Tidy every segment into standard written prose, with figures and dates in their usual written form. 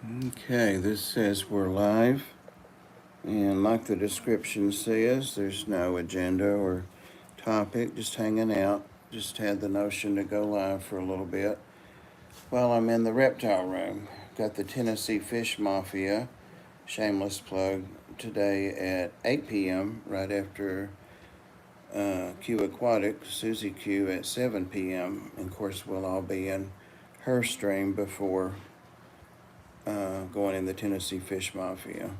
Okay, this says we're live, and like the description says, there's no agenda or topic, just hanging out. Just had the notion to go live for a little bit while I'm in the reptile room. Got the Tennessee Fish Mafia, shameless plug, today at 8 p.m. right after Q Aquatics, Susie Q at 7 p.m. And of course, we'll all be in her stream before going in the Tennessee Fish Mafia.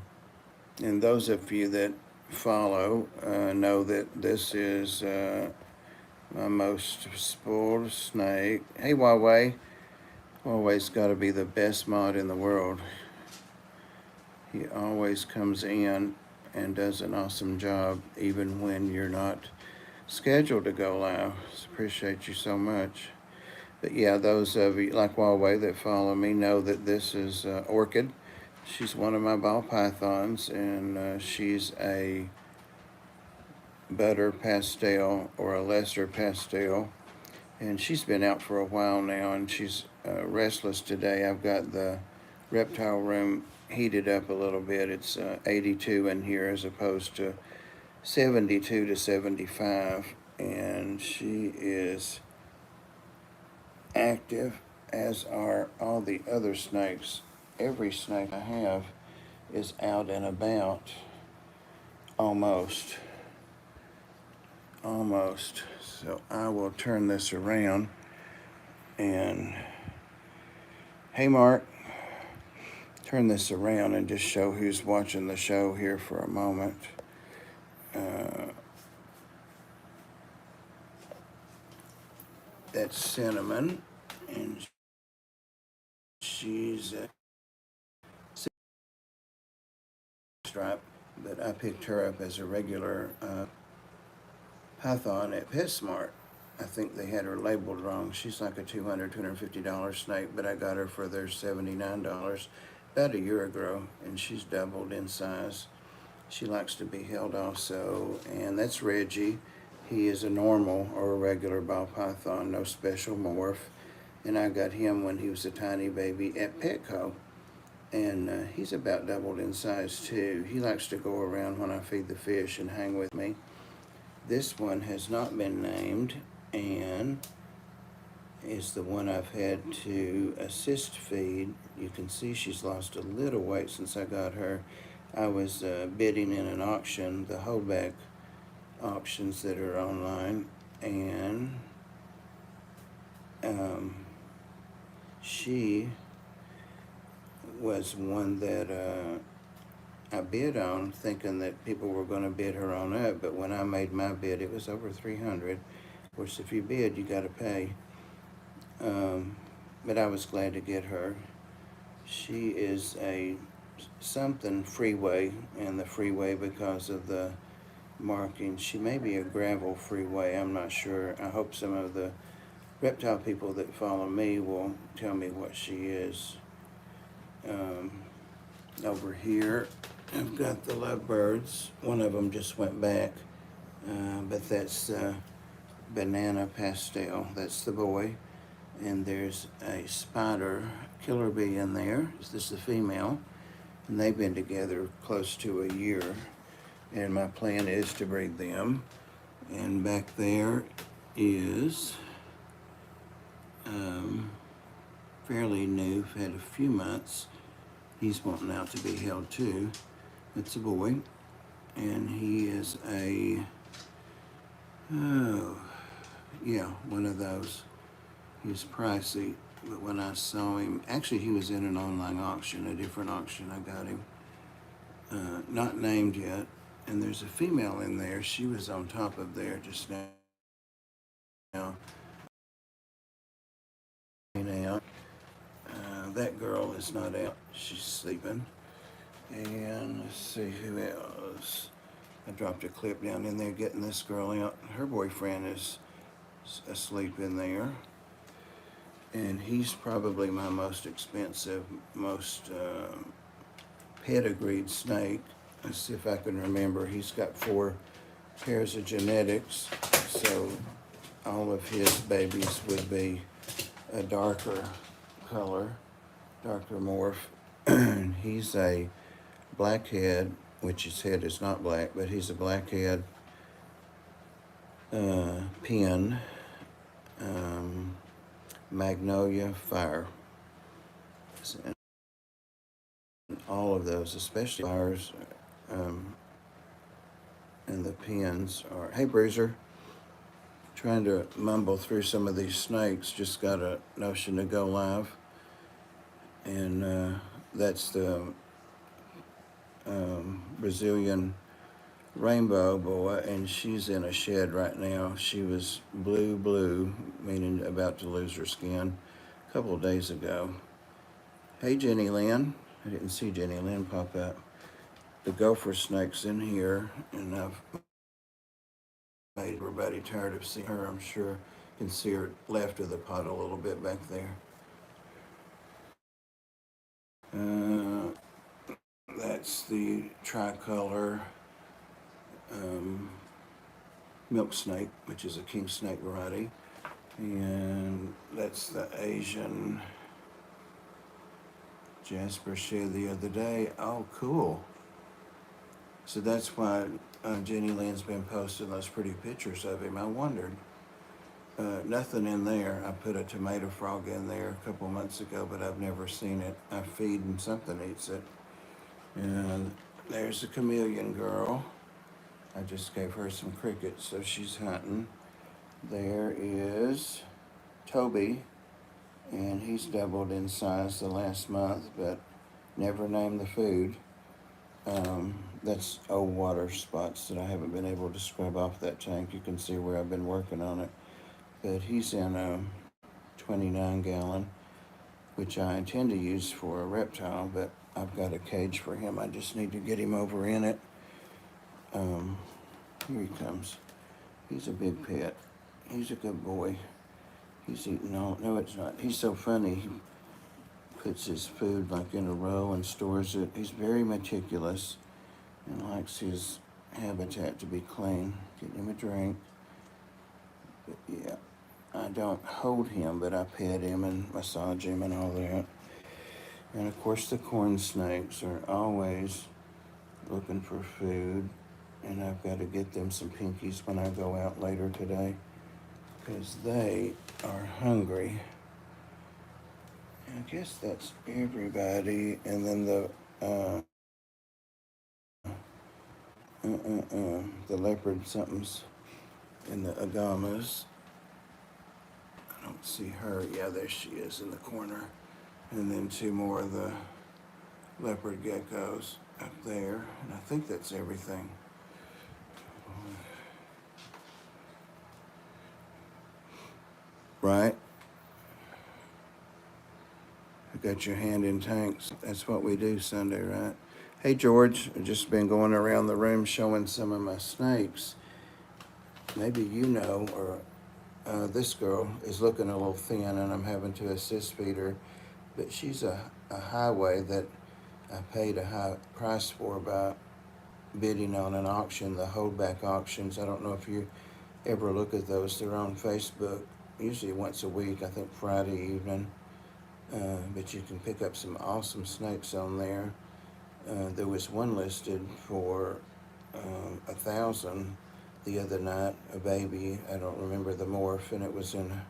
And those of you that follow know that this is my most spoiled snake. Hey, Huawei. Huawei's got to be the best mod in the world. He always comes in and does an awesome job, even when you're not scheduled to go live. Appreciate you so much. But yeah, those of you like Huawei that follow me know that this is Orchid. She's one of my ball pythons, and she's a butter pastel or a lesser pastel. And she's been out for a while now, and she's restless today. I've got the reptile room heated up a little bit. It's 82 in here as opposed to 72 to 75. And she is active, as are all the other snakes. Every snake I have is out and about, almost. So I will turn this around and, hey Mark, turn this around and just show who's watching the show here for a moment. That's Cinnamon, and she's a stripe, but I picked her up as a regular python at PetSmart. I think they had her labeled wrong. She's like a $200, $250 snake, but I got her for their $79 about a year ago, and she's doubled in size. She likes to be held also, and that's Reggie. He is a normal or a regular ball python, no special morph. And I got him when he was a tiny baby at Petco. And he's about doubled in size too. He likes to go around when I feed the fish and hang with me. This one has not been named and is the one I've had to assist feed. You can see she's lost a little weight since I got her. I was bidding in an auction, the holdback auctions that are online, and she was one that I bid on, thinking that people were going to bid her on up, but when I made my bid, it was over $300. Of course, if you bid, you got to pay. But I was glad to get her. She is a something freeway, and the freeway because of the marking. She may be a gravel freeway, I'm not sure. I hope some of the reptile people that follow me will tell me what she is. Over here, I've got the lovebirds. One of them just went back, but that's banana pastel. That's the boy. And there's a spider killer bee in there. This is the female, and they've been together close to a year. And my plan is to breed them. And back there is fairly new, had a few months. He's wanting out to be held too. It's a boy, and he is a, one of those. He's pricey, but when I saw him, actually he was in an online auction, a different auction, I got him. Not named yet, and there's a female in there. She was on top of there just now. That girl is not out. She's sleeping. And let's see who else. I dropped a clip down in there getting this girl out. Her boyfriend is asleep in there. And he's probably my most expensive, most pedigreed snake. Let's see if I can remember. He's got 4 pairs of genetics, so all of his babies would be a darker color, darker morph. He's a blackhead, which his head is not black, but he's a blackhead pin, magnolia fire. And all of those, especially fires, and the pins are. Hey, Bruiser. Trying to mumble through some of these snakes. Just got a notion to go live, and that's the Brazilian rainbow boa, and she's in a shed right now. She was blue, meaning about to lose her skin, a couple of days ago. Hey, Jenny Lynn. I didn't see Jenny Lynn pop up. The gopher snake's in here, and I've made everybody tired of seeing her, I'm sure. You can see her left of the pot a little bit back there. That's the tricolor milk snake, which is a king snake variety. And that's the Asian Jasper shed the other day. Oh, cool. So that's why Jenny Lynn's been posting those pretty pictures of him. I wondered. Nothing in there. I put a tomato frog in there a couple months ago, but I've never seen it. I feed and something eats it. And there's the chameleon girl. I just gave her some crickets, so she's hunting. There is Toby, and he's doubled in size the last month, but never named the food. That's old water spots that I haven't been able to scrub off that tank. You can see where I've been working on it. But he's in a 29 gallon, which I intend to use for a reptile, but I've got a cage for him. I just need to get him over in it. Here he comes. He's a big pet. He's a good boy. He's eating all, no it's not. He's so funny. He puts his food like in a row and stores it. He's very meticulous and likes his habitat to be clean. Get him a drink. But yeah, I don't hold him, but I pet him and massage him and all that. And of course the corn snakes are always looking for food. And I've got to get them some pinkies when I go out later today, because they are hungry. I guess that's everybody. And then the leopard something's in the agamas. I don't see her. Yeah, there she is in the corner. And then two more of the leopard geckos up there. And I think that's everything. Right? You got your hand in tanks. That's what we do Sunday, right? Hey, George. I've just been going around the room showing some of my snakes. Maybe you know, or this girl is looking a little thin, and I'm having to assist feed her. But she's a highway that I paid a high price for by bidding on an auction, the holdback auctions. I don't know if you ever look at those. They're on Facebook, usually once a week, I think Friday evening. But you can pick up some awesome snakes on there. There was one listed for $1,000 the other night, a baby. I don't remember the morph, and it was in a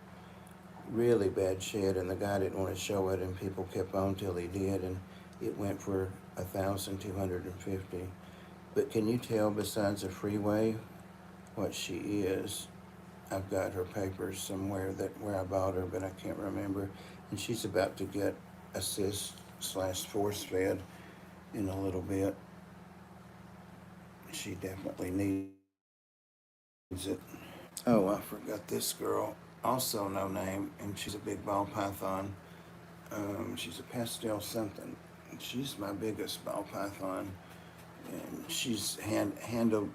really bad shed, and the guy didn't want to show it, and people kept on till he did, and it went for $1,250. But can you tell, besides a freeway, what she is? I've got her papers somewhere where I bought her, but I can't remember. And she's about to get assist/force fed in a little bit. She definitely needs it. Oh, I forgot this girl, also no name, and she's a big ball python. She's a pastel something. She's my biggest ball python, and she's handleable.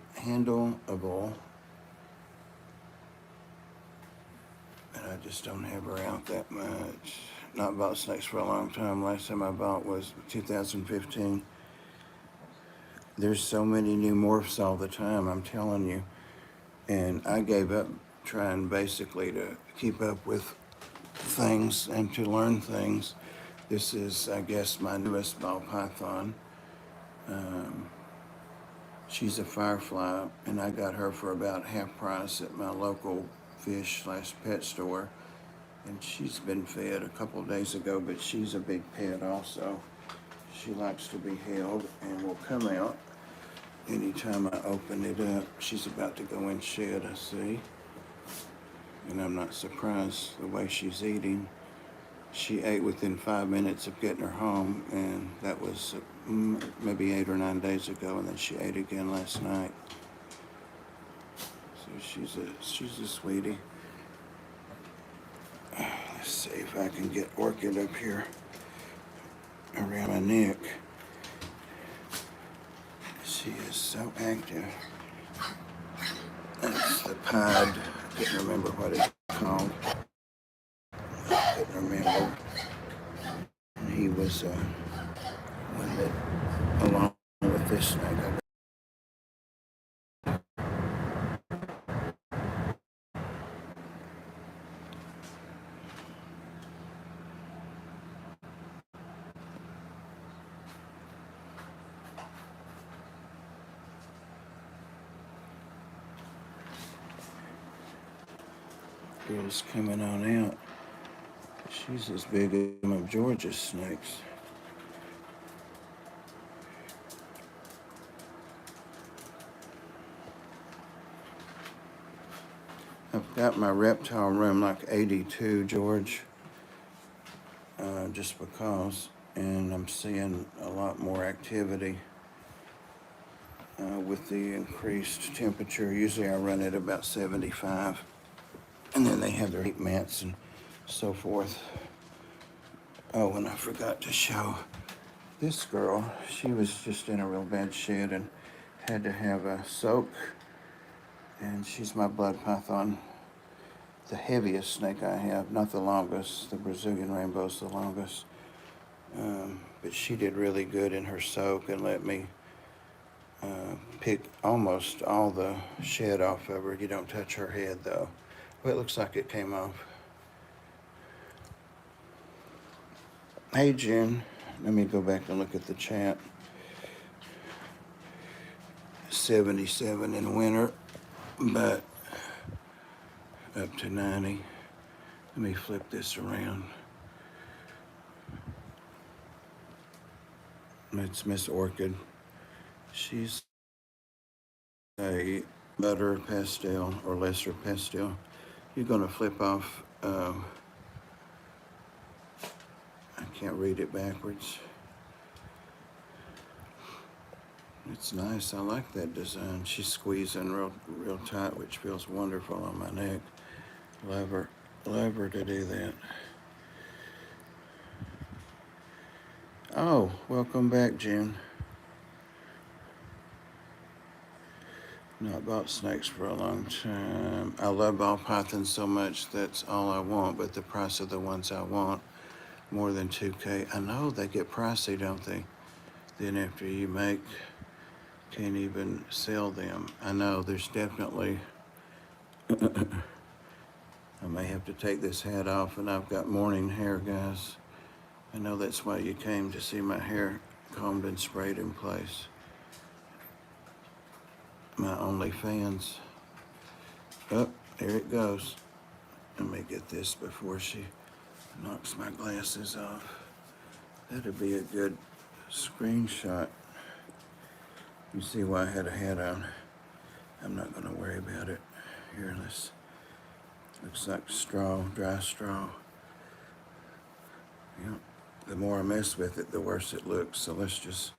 And I just don't have her out that much. Not bought snakes for a long time. Last time I bought was 2015. There's so many new morphs all the time, I'm telling you. And I gave up trying basically to keep up with things and to learn things. This is, I guess, my newest ball python. She's a firefly, and I got her for about half price at my local fish/pet store. And she's been fed a couple of days ago, but she's a big pet also. She likes to be held and will come out anytime I open it up. She's about to go in shed, I see. And I'm not surprised the way she's eating. She ate within 5 minutes of getting her home, and that was maybe 8 or 9 days ago, and then she ate again last night. So she's a sweetie. Let's see if I can get Orchid up here around my neck. She is so active. That's the pod. I can't remember what it's called. I couldn't remember. And he was one that, along with this snake, girl's coming on out. She's as big as some of Georgia's snakes. I've got my reptile room like 82, George, just because, and I'm seeing a lot more activity with the increased temperature. Usually I run at about 75, and then they have their heat mats and so forth. Oh, and I forgot to show this girl. She was just in a real bad shed and had to have a soak, and she's my blood python. The heaviest snake I have, not the longest. The Brazilian rainbow's the longest. But she did really good in her soak and let me pick almost all the shed off of her. You don't touch her head though. Well, it looks like it came off. Hey, Jen. Let me go back and look at the chat. 77 in winter, but up to 90. Let me flip this around. It's Miss Orchid. She's a better pastel or lesser pastel. You're gonna flip off, I can't read it backwards. It's nice, I like that design. She's squeezing real tight, which feels wonderful on my neck. Love her to do that. Oh, welcome back, Jen. Not bought snakes for a long time. I love ball pythons so much, that's all I want, but the price of the ones I want, more than $2K. I know they get pricey, don't they? Then after you make, can't even sell them. I know there's definitely, I may have to take this hat off, and I've got morning hair, guys. I know that's why you came to see my hair combed and sprayed in place. My only fans. Oh, there it goes. Let me get this before she knocks my glasses off. That'd be a good screenshot. You see why I had a hat on. I'm not gonna worry about it. Here, this looks like straw, dry straw. Yep. The more I mess with it, the worse it looks. So let's just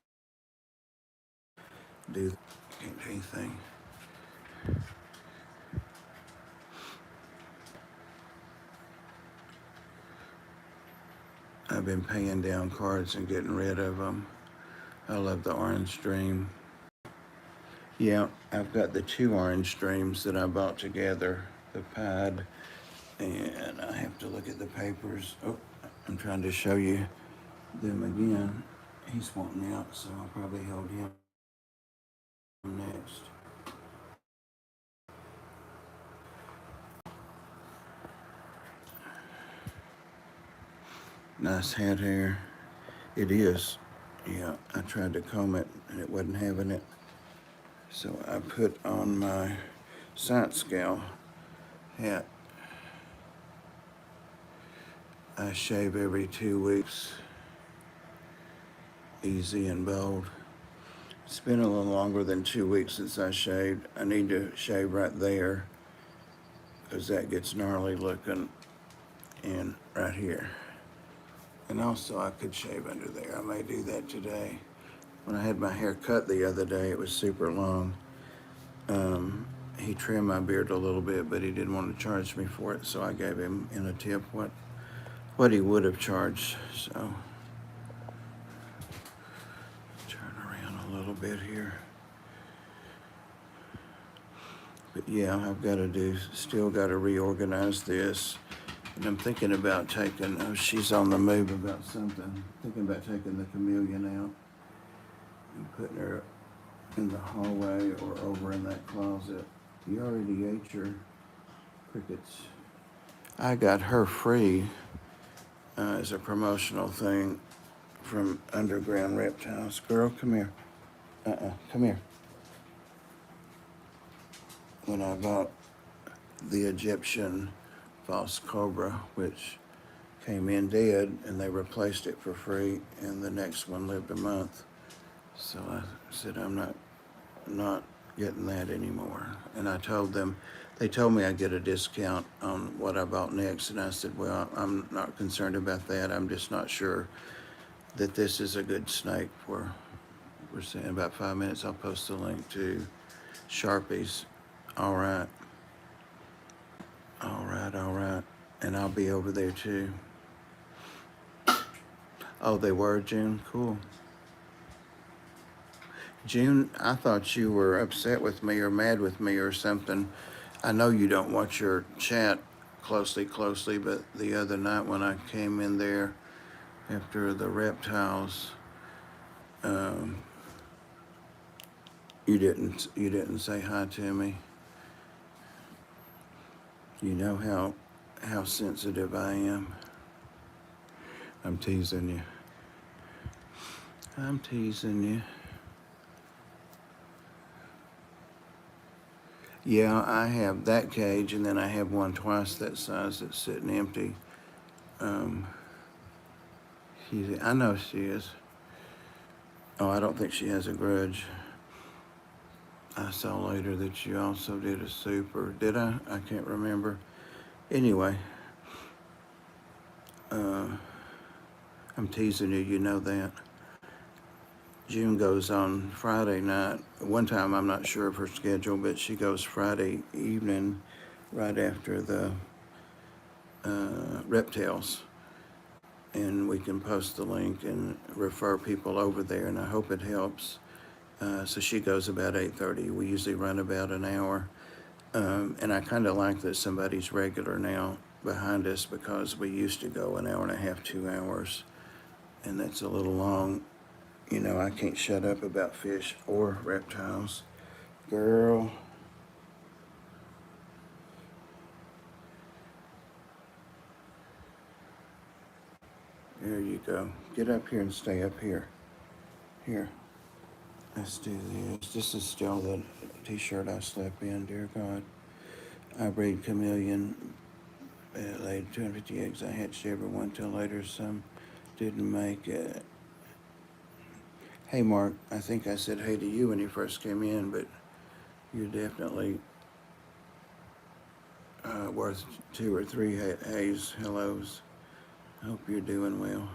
can't do anything. I've been paying down cards and getting rid of them. I love the orange dream. Yeah, I've got the 2 orange dreams that I bought together, the pad, and I have to look at the papers. Oh, I'm trying to show you them again. He's wanting out, so I'll probably hold him next. Nice head hair. It is. Yeah, I tried to comb it and it wasn't having it. So I put on my science scout hat. I shave every 2 weeks, easy and bold. It's been a little longer than 2 weeks since I shaved. I need to shave right there because that gets gnarly looking, and right here. And also I could shave under there. I may do that today. When I had my hair cut the other day, it was super long. He trimmed my beard a little bit, but he didn't want to charge me for it, so I gave him in a tip what he would have charged. So turn around a little bit here. But yeah, I've got to still got to reorganize this. And I'm thinking about taking, oh, she's on the move about something. Thinking about taking the chameleon out and putting her in the hallway or over in that closet. You already ate your crickets. I got her free as a promotional thing from Underground Reptiles. Girl, come here. Come here. When I bought the Egyptian false cobra, which came in dead, and they replaced it for free, and the next one lived a month. So I said, I'm not getting that anymore. And I told them, they told me I'd get a discount on what I bought next, and I said, well, I'm not concerned about that. I'm just not sure that this is a good snake for, we're saying about 5 minutes. I'll post the link to Sharpies. All right. All right, all right. And I'll be over there too. Oh, they were, June? Cool. June, I thought you were upset with me or mad with me or something. I know you don't watch your chat closely, but the other night when I came in there after the reptiles, you didn't say hi to me. You know how sensitive I am. I'm teasing you. I'm teasing you. Yeah, I have that cage, and then I have one twice that size that's sitting empty. I know she is. Oh, I don't think she has a grudge. I saw later that you also did a super. Did I? I can't remember. Anyway, I'm teasing you. You know that. June goes on Friday night. One time, I'm not sure of her schedule, but she goes Friday evening right after the reptiles. And we can post the link and refer people over there, and I hope it helps. So she goes about 8:30. We usually run about an hour. And I kind of like that somebody's regular now behind us because we used to go an hour and a half, 2 hours. And that's a little long. You know, I can't shut up about fish or reptiles. Girl. There you go. Get up here and stay up here. Here. Let's do this. This is still the t-shirt I slept in, dear God. I breed chameleon, laid 250 eggs. I hatched every one till later. Some didn't make it. Hey, Mark, I think I said hey to you when you first came in, but you're definitely worth 2 or 3 heys, hellos. Hope you're doing well.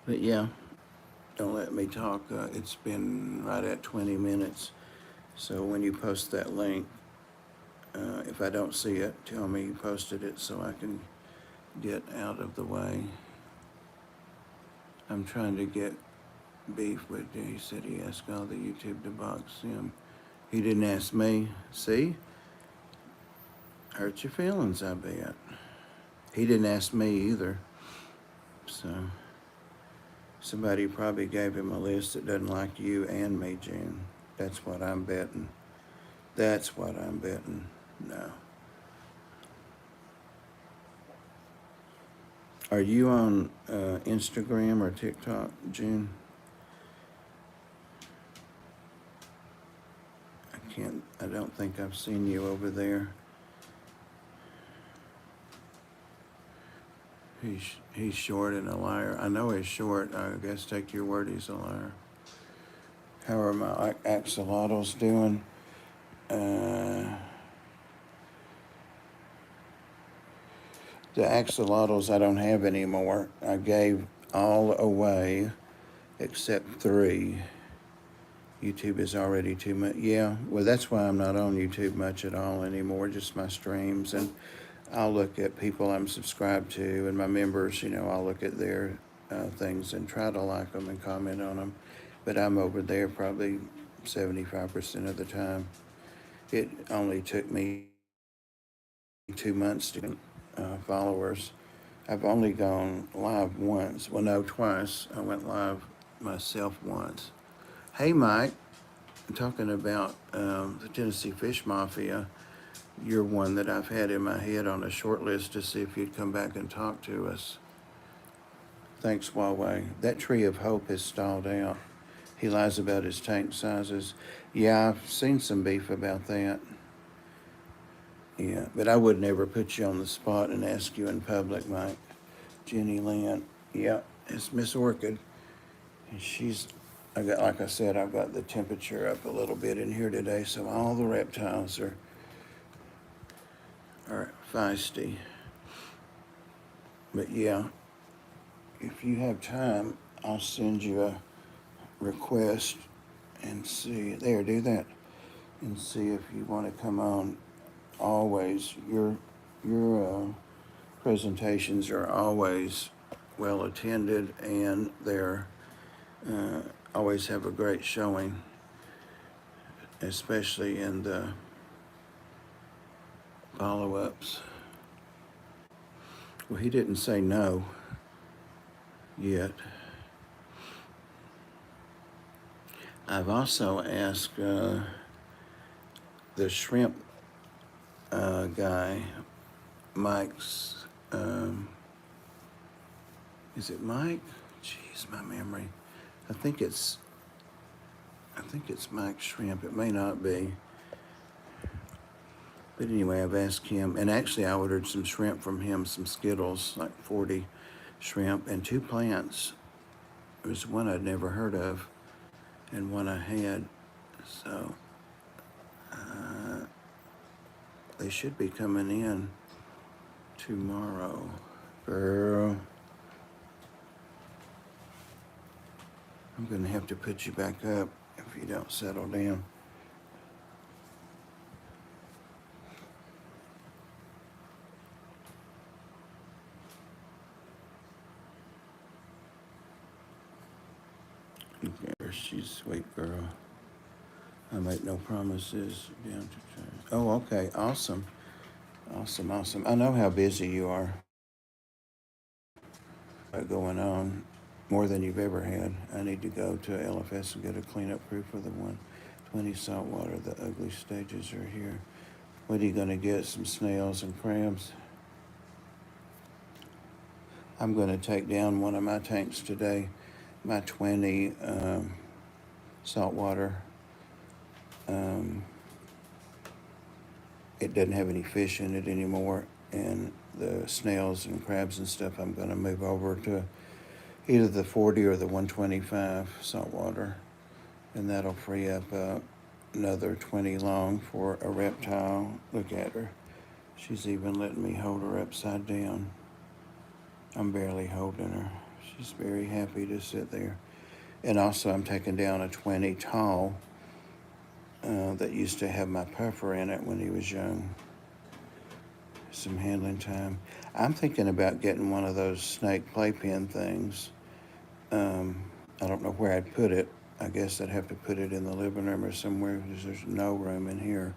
But yeah, don't let me talk. It's been right at 20 minutes. So when you post that link, if I don't see it, tell me you posted it so I can get out of the way. I'm trying to get beef, but he said he asked all the YouTube to box him. He didn't ask me. See? Hurt your feelings, I bet. He didn't ask me either. So somebody probably gave him a list that doesn't like you and me, June. That's what I'm betting. That's what I'm betting. No. Are you on Instagram or TikTok, June? I don't think I've seen you over there. He's short and a liar. I know he's short. I guess take your word he's a liar. How are my axolotls doing? The axolotls I don't have anymore. I gave all away except 3. YouTube is already too much. Yeah, well, that's why I'm not on YouTube much at all anymore, just my streams. And I'll look at people I'm subscribed to and my members, I'll look at their things and try to like them and comment on them. But I'm over there probably 75% of the time. It only took me 2 months to get followers. I've only gone live once. Well, no, twice. I went live myself once. Hey, Mike. I'm talking about the Tennessee Fish Mafia. You're one that I've had in my head on a short list to see if you'd come back and talk to us. Thanks, Huawei. That tree of hope has stalled out. He lies about his tank sizes. Yeah, I've seen some beef about that. Yeah, but I would never put you on the spot and ask you in public, Mike. Jenny Lynn. Yeah, it's Miss Orchid. And like I said, I've got the temperature up a little bit in here today, so all the reptiles are feisty. But yeah, if you have time, I'll send you a request and see. There, do that. And see if you want to come on. Always, your presentations are always well attended, and they're always have a great showing, especially in the follow-ups. Well, he didn't say no yet. I've also asked the shrimp guy, Mike's, is it Mike? Jeez, my memory. I think it's Mike Shrimp. It may not be. But anyway, I've asked him, and actually I ordered some shrimp from him, some Skittles, like 40 shrimp, and 2 plants. There was one I'd never heard of, and one I had. So they should be coming in tomorrow. Girl, I'm gonna have to put you back up if you don't settle down. Okay, she's a sweet girl. I make no promises. Down to try. Oh, okay, awesome. Awesome. I know how busy you are. Going on more than you've ever had. I need to go to LFS and get a cleanup crew for the 120 saltwater. The ugly stages are here. What are you going to get? Some snails and crabs? I'm going to take down one of my tanks today, my 20 saltwater. It doesn't have any fish in it anymore, and the snails and crabs and stuff I'm going to move over to either the 40 or the 125 saltwater, and that'll free up another 20 long for a reptile. Look at her. She's even letting me hold her upside down. I'm barely holding her. She's very happy to sit there. And also I'm taking down a 20 tall that used to have my puffer in it when he was young. Some handling time. I'm thinking about getting one of those snake playpen things. I don't know where I'd put it. I guess I'd have to put it in the living room or somewhere because there's no room in here.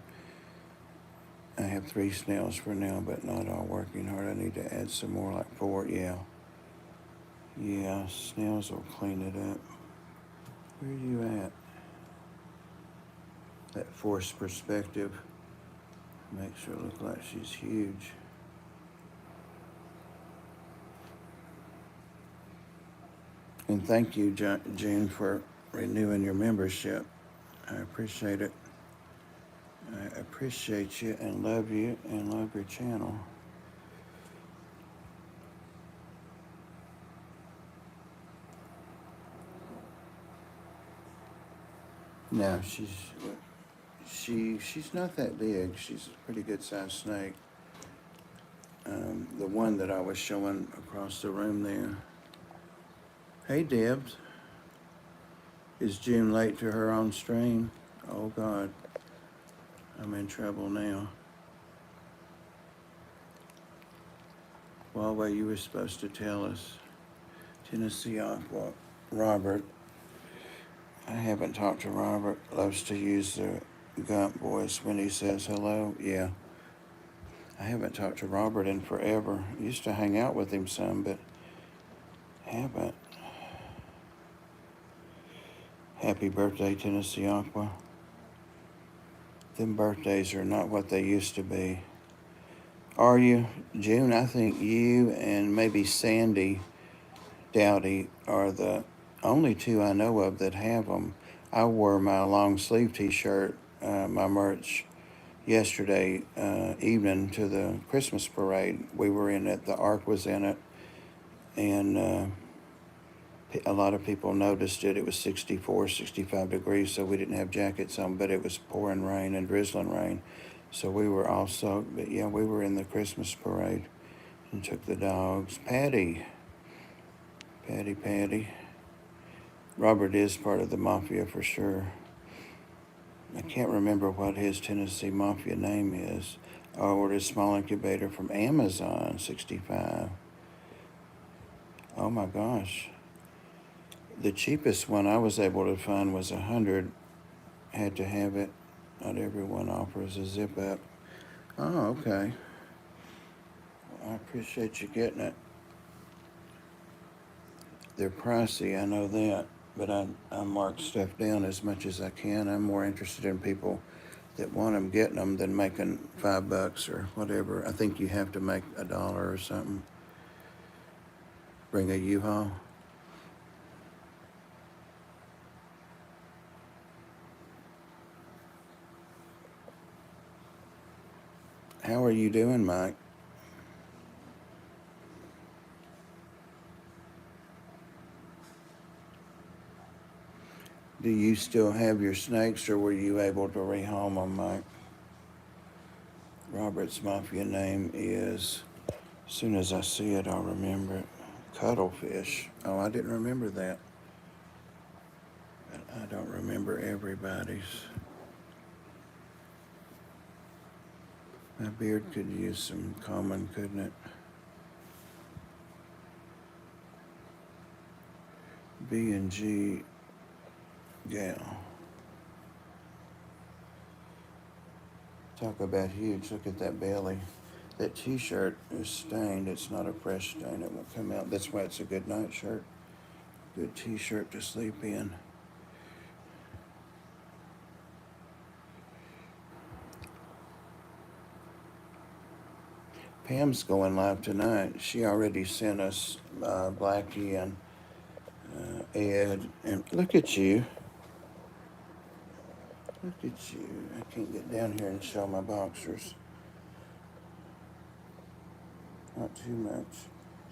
I have 3 snails for now, but not all working hard. I need to add some more, like 4. Yeah, snails will clean it up. Where are you at? That forced perspective makes her look like she's huge. And thank you, June, for renewing your membership. I appreciate it. I appreciate you and love your channel. No, she's not that big. She's a pretty good sized snake. The one that I was showing across the room there. Hey, Debs. Is June late to her own stream? Oh, God. I'm in trouble now. Huawei, you were supposed to tell us. Tennessee Aqua. Robert. I haven't talked to Robert. Loves to use the Gump voice when he says hello. Yeah. I haven't talked to Robert in forever. Used to hang out with him some, but haven't. Happy birthday, Tennessee Aqua. Them birthdays are not what they used to be. Are you? June, I think you and maybe Sandy Dowdy are the only two I know of that have them. I wore my long sleeve t-shirt, my merch, yesterday evening to the Christmas parade. We were in it, the Ark was in it, and a lot of people noticed it. It was 64, 65 degrees, so we didn't have jackets on, but it was pouring rain and drizzling rain. So we were all soaked, but yeah, we were in the Christmas parade and took the dogs. Patty. Robert is part of the mafia for sure. I can't remember what his Tennessee Mafia name is. I ordered a small incubator from Amazon, 65. Oh my gosh. The cheapest one I was able to find was 100. Had to have it. Not everyone offers a zip up. Oh, okay. Well, I appreciate you getting it. They're pricey, I know that, but I mark stuff down as much as I can. I'm more interested in people that want them getting them than making $5 or whatever. I think you have to make $1 or something. Bring a U-Haul. How are you doing, Mike? Do you still have your snakes, or were you able to rehome them, Mike? Robert's Mafia name is, as soon as I see it, I'll remember it. Cuttlefish. Oh, I didn't remember that. I don't remember everybody's. My beard could use some common, couldn't it? B&G gal. Talk about huge. Look at that belly. That t-shirt is stained. It's not a fresh stain. It won't come out. That's why it's a good night shirt. Good t-shirt to sleep in. Pam's going live tonight. She already sent us Blackie and Ed. And look at you. Look at you. I can't get down here and show my boxers. Not too much.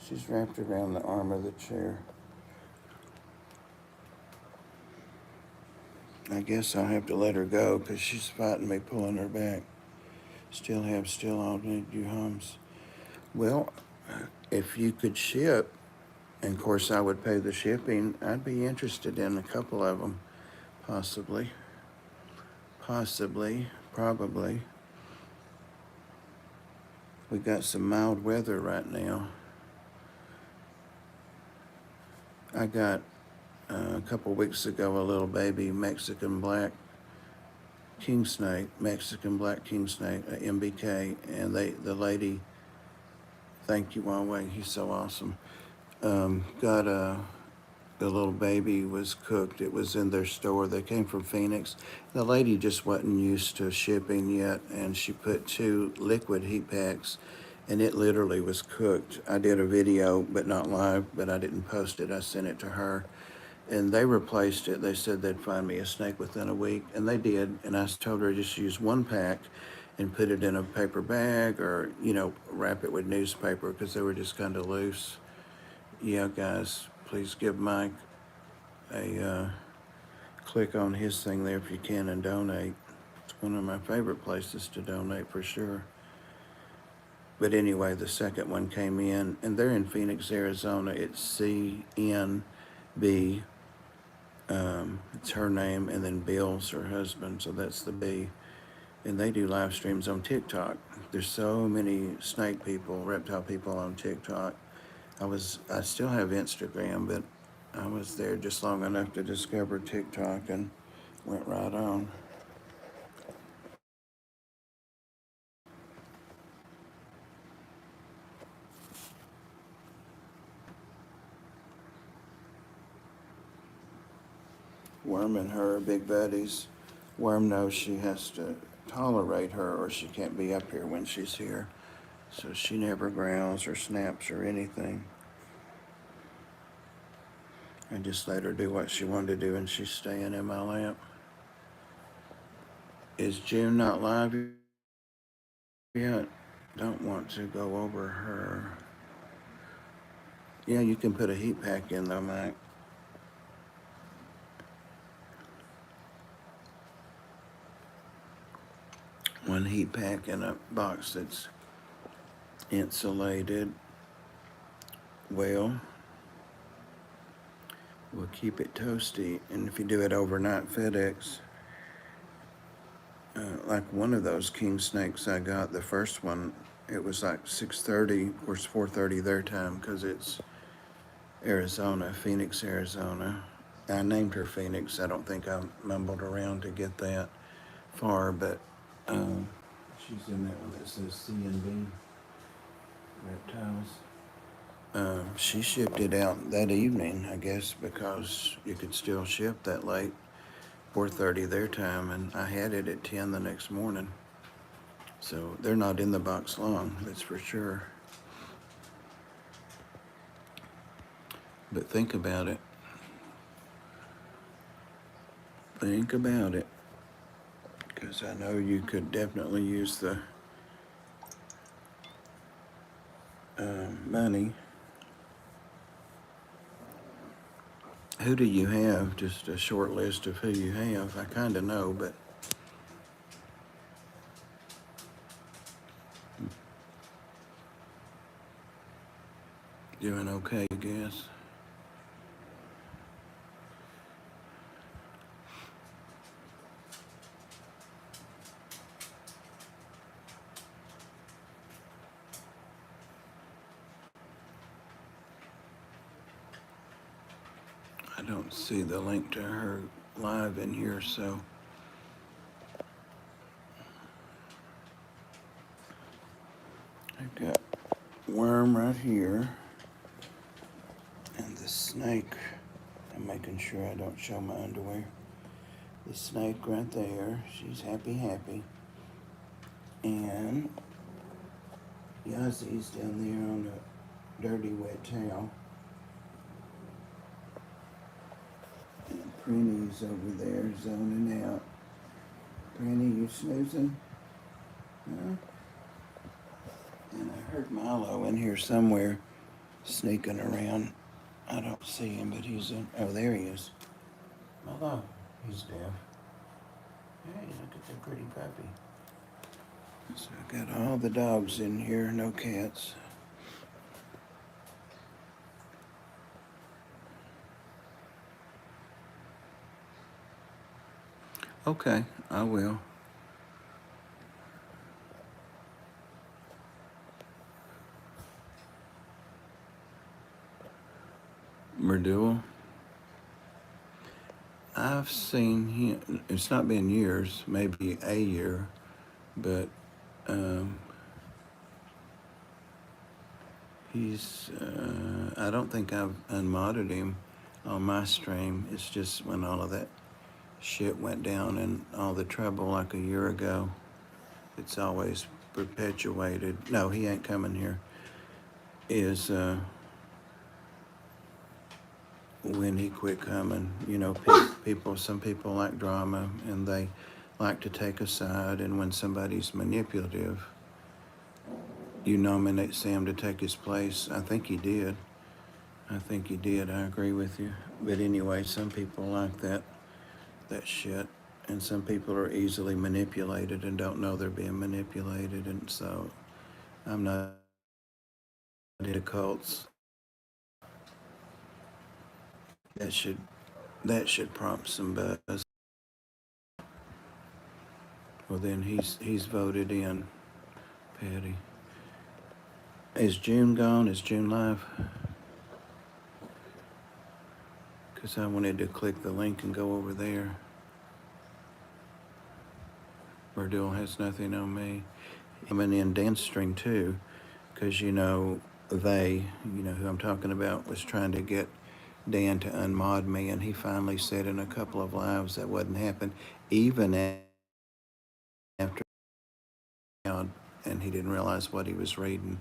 She's wrapped around the arm of the chair. I guess I'll have to let her go because she's fighting me pulling her back. Still all need you homes. Well, if you could ship, and of course I would pay the shipping, I'd be interested in a couple of them, possibly, probably. We got some mild weather right now. I got a couple weeks ago a little baby Mexican black king snake, MBK, and the lady, thank you, Huawei, he's so awesome. The little baby was cooked. It was in their store. They came from Phoenix. The lady just wasn't used to shipping yet, and she put 2 liquid heat packs and it literally was cooked. I did a video, but not live, but I didn't post it. I sent it to her, and they replaced it. They said they'd find me a snake within a week, and they did. And I told her just use one pack and put it in a paper bag, or, you know, wrap it with newspaper, because they were just kind of loose. Yeah, guys, please give Mike a click on his thing there if you can and donate. It's one of my favorite places to donate for sure. But anyway, the second one came in, and they're in Phoenix, Arizona. It's CNB. It's her name, and then Bill's her husband, so that's the B. And they do live streams on TikTok. There's so many snake people, reptile people on TikTok. I still have Instagram, but I was there just long enough to discover TikTok and went right on. Worm and her are big buddies. Worm knows she has to tolerate her or she can't be up here when she's here. So she never growls or snaps or anything. I just let her do what she wanted to do, and she's staying in my lap. Is June not live yet? Don't want to go over her. Yeah, you can put a heat pack in though, Mike. One heat pack in a box that's insulated well will keep it toasty. And if you do it overnight FedEx, like one of those king snakes I got, the first one, it was like 6:30, of course 4:30 their time, because it's Arizona, Phoenix, Arizona. I named her Phoenix. I don't think I mumbled around to get that far, but she's in that one that says C&B Reptiles. She shipped it out that evening, I guess, because you could still ship that late, 4:30 their time, and I had it at 10 the next morning. So they're not in the box long, that's for sure. But think about it. Think about it. Because I know you could definitely use the money. Who do you have? Just a short list of who you have. I kind of know, but doing okay, I guess. I don't see the link to her live in here, so I've got Worm right here, and the snake. I'm making sure I don't show my underwear. The snake right there. She's happy. And Yazzie's down there on the dirty wet towel. And Prinny's over there zoning out. Prinny, you snoozing? Huh? And I heard Milo in here somewhere sneaking around. I don't see him, but he's in. Oh, there he is. Milo, he's deaf. Hey, look at that pretty puppy. So I got all the dogs in here, no cats. Okay, I will. Merdul. I've seen him. It's not been years, maybe a year, but he's. I don't think I've unmodded him on my stream. It's just when all of that shit went down and all the trouble like a year ago. It's always perpetuated. No, he ain't coming here. Is when he quit coming. You know, some people like drama, and they like to take a side. And when somebody's manipulative, you nominate Sam to take his place. I think he did. I think he did. I agree with you. But anyway, some people like that shit. And some people are easily manipulated and don't know they're being manipulated. And so I'm not into cults. That should that should prompt some buzz. Well, then he's voted in, Patty. Is June gone? Is June live? Because I wanted to click the link and go over there. Verdule has nothing on me. I'm in dance string too, because you know who I'm talking about, was trying to get Dan to unmod me, and he finally said in a couple of lives that wouldn't happen, even after, and he didn't realize what he was reading.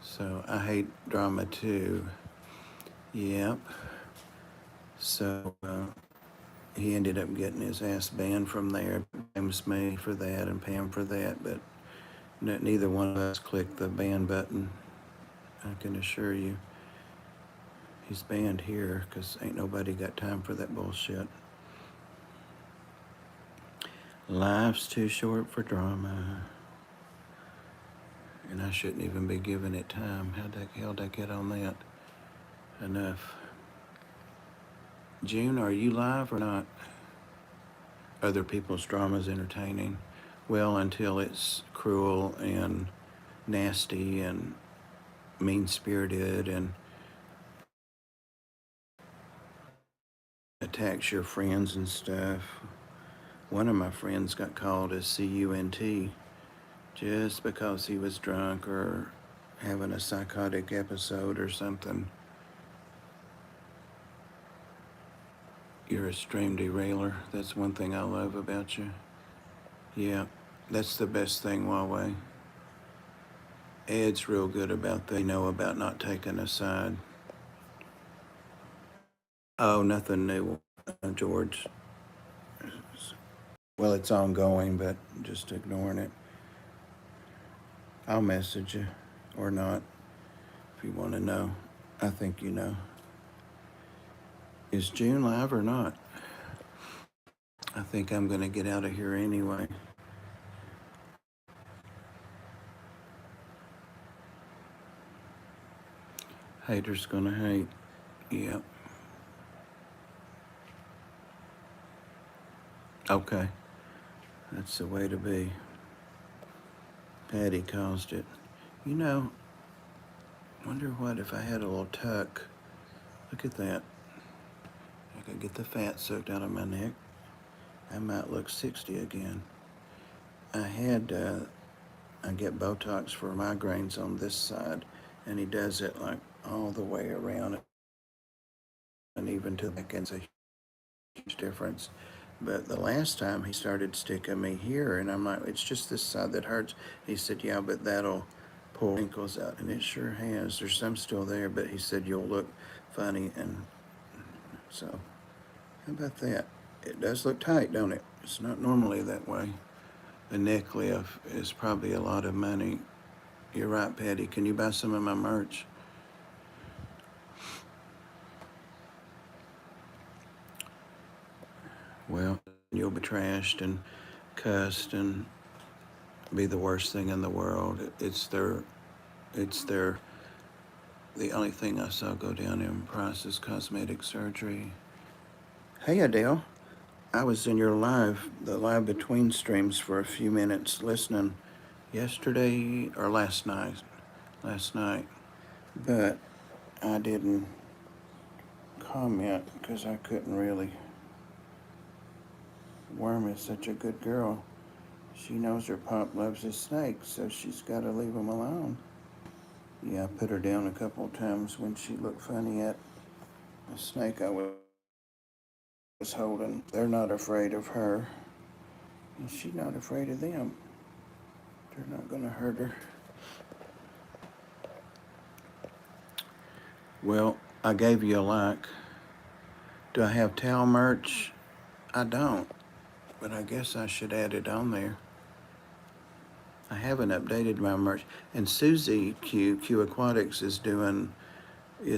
So I hate drama too. Yep. So he ended up getting his ass banned from there. Blames me for that and Pam for that, but neither one of us clicked the ban button. I can assure you. He's banned here because ain't nobody got time for that bullshit. Life's too short for drama. And I shouldn't even be giving it time. How the hell did I get on that? Enough. June, are you live or not? Other people's drama is entertaining. Well, until it's cruel and nasty and mean-spirited and attacks your friends and stuff. One of my friends got called a CUNT just because he was drunk or having a psychotic episode or something. You're a stream derailer. That's one thing I love about you. Yeah, that's the best thing, Huawei. Ed's real good about that. They know about not taking a side. Oh, nothing new, George. Well, it's ongoing, but just ignoring it. I'll message you, or not, if you want to know. I think you know. Is June live or not? I think I'm going to get out of here anyway. Haters gonna hate. Yep. Okay. That's the way to be. Patty caused it. You know, wonder what if I had a little tuck. Look at that. I could get the fat sucked out of my neck. I might look 60 again. I get Botox for migraines on this side, and he does it like all the way around and even to the back. It's a huge difference. But the last time he started sticking me here, and I'm like, it's just this side that hurts. He said, yeah, but that'll pull wrinkles out, and it sure has. There's some still there, but he said you'll look funny, and so how about that? It does look tight, don't it? It's not normally that way. The neck lift is probably a lot of money. You're right, Patty. Can you buy some of my merch? Well, you'll be trashed and cussed and be the worst thing in the world. The only thing I saw go down in price is cosmetic surgery. Hey, Adele. I was in your the live between streams for a few minutes listening yesterday or last night. But I didn't comment because I couldn't really. Worm is such a good girl. She knows her pop loves his snakes, so she's got to leave him alone. Yeah, I put her down a couple of times when she looked funny at a snake I was holding. They're not afraid of her, and she's not afraid of them. They're not gonna hurt her. Well, I gave you a like. Do I have towel merch? I don't, but I guess I should add it on there. I haven't updated my merch. And Susie Q Aquatics is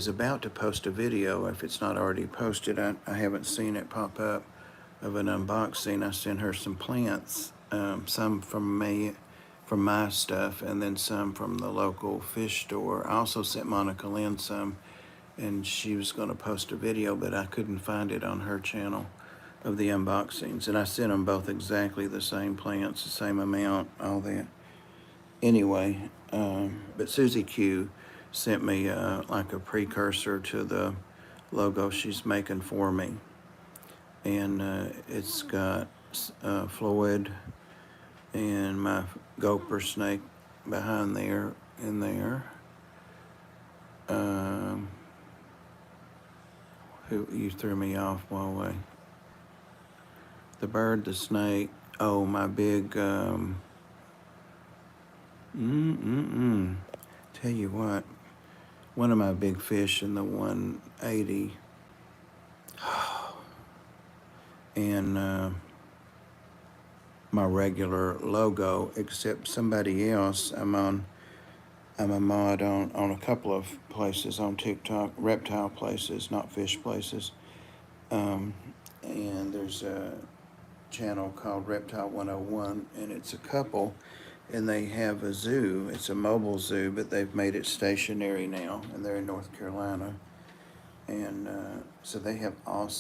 about to post a video. If it's not already posted, I haven't seen it pop up, of an unboxing. I sent her some plants, some from my stuff, and then some from the local fish store. I also sent Monica Lynn some, and she was going to post a video, but I couldn't find it on her channel of the unboxings. And I sent them both exactly the same plants, the same amount, all that. Anyway, but Susie Q sent me like a precursor to the logo she's making for me. And it's got Floyd and my gopher snake behind there, in there. Who you threw me off, Huawei. The bird, the snake. Oh, my big. Tell you what, one of my big fish in the 180, and my regular logo, except somebody else. I'm a mod on a couple of places on TikTok, reptile places, not fish places. And there's a channel called Reptile 101, and it's a couple, and they have a zoo. It's a mobile zoo, but they've made it stationary now, and they're in North Carolina. And so they have all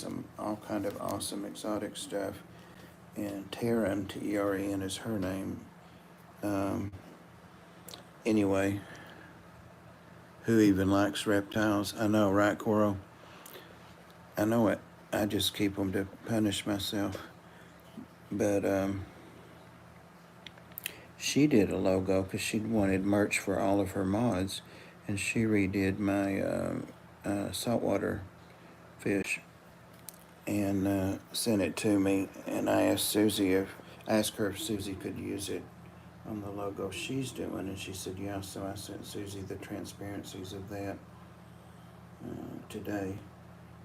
kind of awesome exotic stuff. And Taryn, T-E-R-E-N is her name. Anyway, who even likes reptiles? I know, right, Coral? I know it. I just keep them to punish myself. But she did a logo because she wanted merch for all of her mods, and she redid my saltwater fish and sent it to me. And I asked her if Susie could use it on the logo she's doing, and she said yeah. So I sent Susie the transparencies of that today.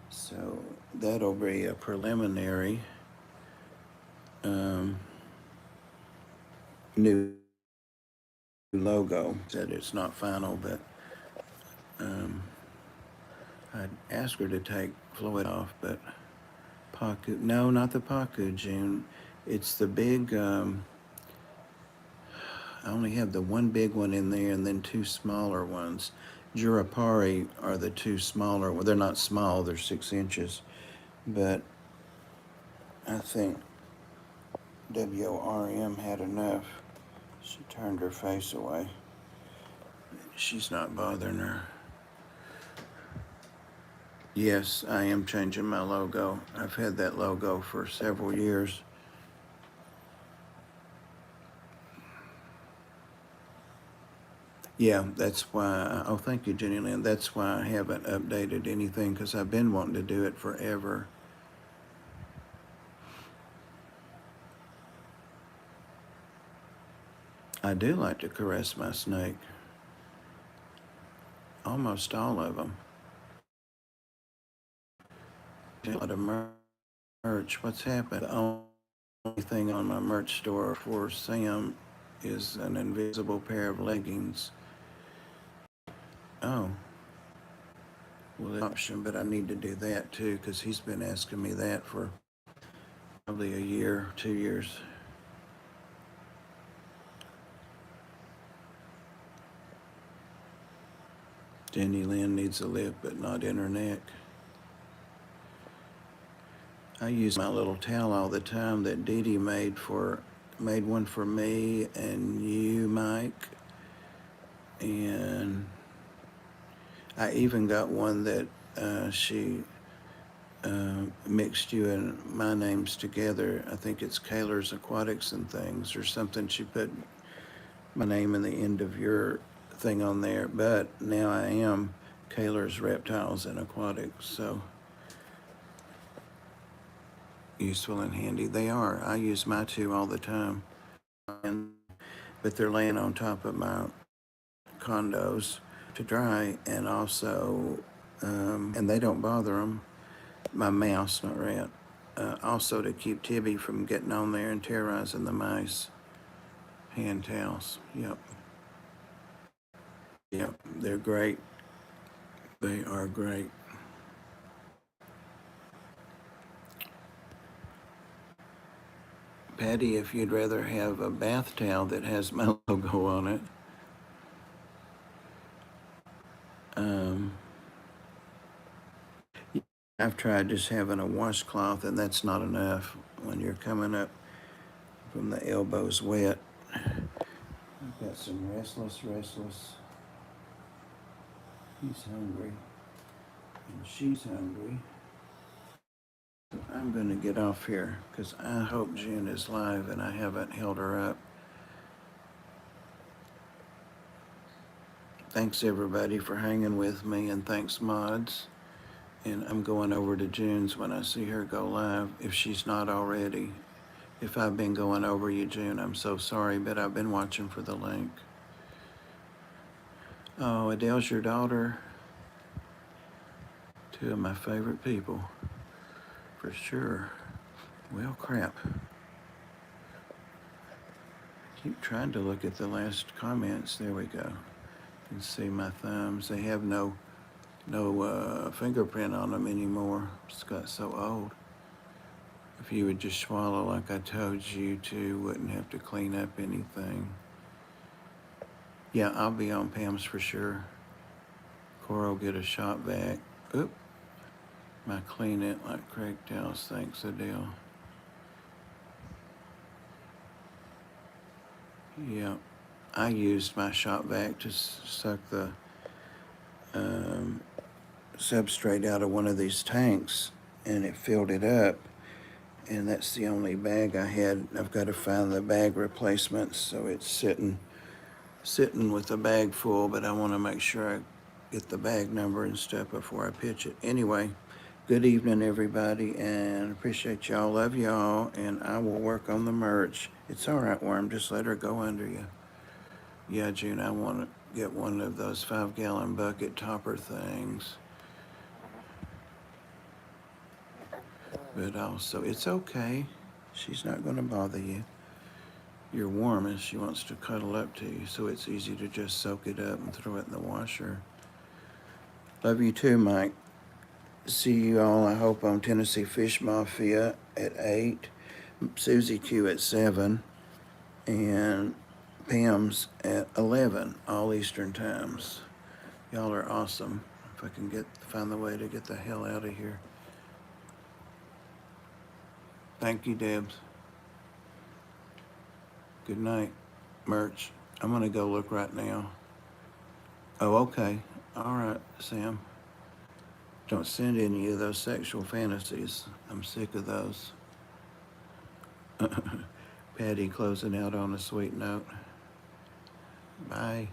So that'll be a preliminary new logo. Said it's not final, but I'd ask her to take Floyd off, but Paku, no, not the Paku, June. It's the big, I only have the one big one in there and then two smaller ones. Jurapari are the two smaller, well, they're not small, they're 6 inches, but I think WRM had enough. She turned her face away. She's not bothering her. Yes, I am changing my logo. I've had that logo for several years. Yeah, that's why, oh, thank you, Jenny Lynn. That's why I haven't updated anything, because I've been wanting to do it forever. I do like to caress my snake. Almost all of them. A lot of merch. What's happened? The only thing on my merch store for Sam is an invisible pair of leggings. Oh. Well, that's an option, but I need to do that too, because he's been asking me that for probably a year, 2 years. Jenny Lynn needs a lift, but not in her neck. I use my little towel all the time that Dee Dee made one for me and you, Mike. And I even got one that she mixed you and my names together. I think it's CAYLOR Aquatics and Things or something. She put my name in the end of your thing on there. But now I am CAYLOR Reptiles and Aquatics. So useful and handy. They are. I use my two all the time. And but they're laying on top of my condos to dry, and also, and they don't bother them. My mouse, not rat. Also to keep Tibby from getting on there and terrorizing the mice. Hand towels. Yep. Yep. They're great. They are great. Patty, if you'd rather have a bath towel that has my logo on it, I've tried just having a washcloth, and that's not enough when you're coming up from the elbows wet. I've got some restless. He's hungry, and she's hungry. I'm going to get off here because I hope June is live and I haven't held her up. Thanks everybody for hanging with me, and thanks mods. And I'm going over to June's when I see her go live, if she's not already. If I've been going over you, June, I'm so sorry, but I've been watching for the link. Oh, Adele's your daughter. Two of my favorite people, for sure. Well, crap. Keep trying to look at the last comments. There we go. You can see my thumbs. They have no fingerprint on them anymore. It's got so old. If you would just swallow like I told you to, wouldn't have to clean up anything. Yeah, I'll be on Pam's for sure. Cora will get a shot back. Oop. My clean it like Craig tells. Thanks, Adele. Yeah, I used my shop vac to suck the substrate out of one of these tanks, and it filled it up, and that's the only bag I had. I've got to find the bag replacements, so it's sitting with the bag full, but I want to make sure I get the bag number and stuff before I pitch it. Anyway, good evening everybody, and appreciate y'all. Love y'all, and I will work on the merch. It's all right, Worm, just let her go under you. Yeah, June, I want to get one of those 5-gallon bucket topper things. But also, it's okay. She's not going to bother you. You're warm and she wants to cuddle up to you, so it's easy to just soak it up and throw it in the washer. Love you too, Mike. See you all, I hope, on Tennessee Fish Mafia at 8, Susie Q at 7, and Pam's at 11, all Eastern times. Y'all are awesome. If I can find the way to get the hell out of here. Thank you, Debs. Good night, merch. I'm gonna go look right now. Oh, okay. All right, Sam. Don't send any of those sexual fantasies. I'm sick of those. Patty closing out on a sweet note. Bye.